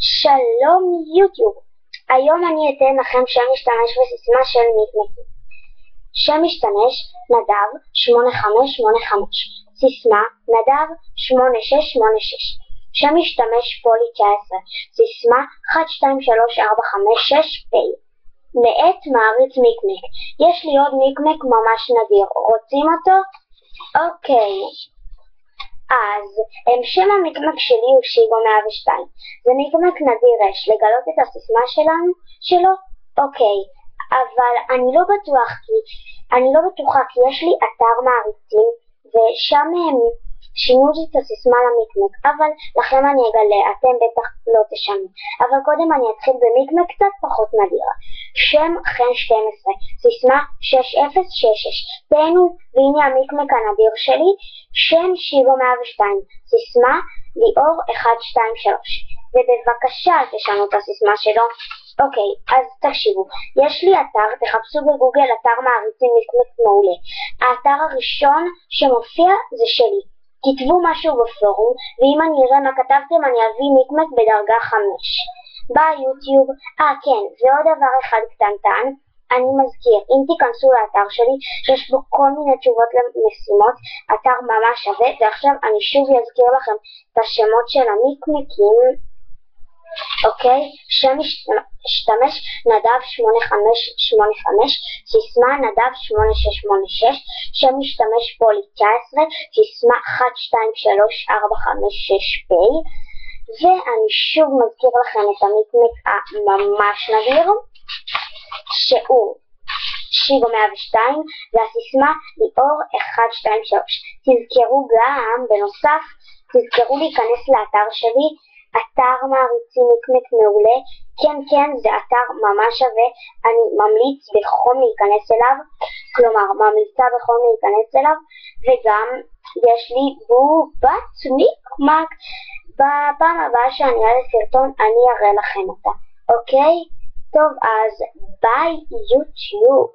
שלום יוטיוב, היום אני אתן לכם שם משתמש וסיסמה של מיקמקים. שם משתמש נדב 8585, סיסמה נדב 8686, שם משתמש פולי 19, סיסמה 123456P. מאת מעריץ מיקמק. יש לי עוד מיקמק ממש נדיר, רוצים אותו? אוקיי. אז שם המיקמק שלי הוא שיגו 102. זה מיקמק נדיר רש. לגלות את הסיסמה שלו? אוקיי. אבל אני לא בטוחה כי יש לי אתר מעריצים ושם הם שינו את הסיסמה למיקמק, אבל לכם אני אגלה, אתם בטח לא תשנו. אבל קודם אני אתחיל במיקמק קצת פחות נדירה. שם חן 12, סיסמה 6066. תהנו, והנה המיקמק הנדיר שלי, שם שיגו 102, סיסמה ליאור 123. ובבקשה תשנו את הסיסמה שלו. אוקיי, אז תקשיבו, יש לי אתר, תחפשו בגוגל אתר מעריצים מיקמק מעולה. האתר הראשון שמופיע זה שלי. כתבו משהו בפורום, ואם אני אראה מה כתבתם אני אביא מיקמק בדרגה 5. ביי יוטיוב. כן, ועוד דבר אחד קטנטן, אני מזכיר, אם תיכנסו לאתר שלי, שיש בו כל מיני תשובות למשימות, אתר ממש שווה, ועכשיו אני שוב אזכיר לכם את השמות של המיקמקים. אוקיי, שם משתמש נדב 8585, סיסמה נדב 8686, שם משתמש פולי 19, סיסמה 123456P. ואני שוב מזכיר לכם את המיקמק הממש נדיר, שהוא שיגו 102 והסיסמה ליאור 123. תזכרו גם, בנוסף, תזכרו להיכנס לאתר שלי, אתר מעריצים מיקמק מעולה. כן, זה אתר ממש שווה, אני ממליץ בחום להיכנס אליו, כלומר ממליצה בחום להיכנס אליו. וגם יש לי בובת מיקמק, בפעם הבאה שאני אעלה סרטון אני אראה לכם אותה. אוקיי? טוב, אז ביי יוטיוב.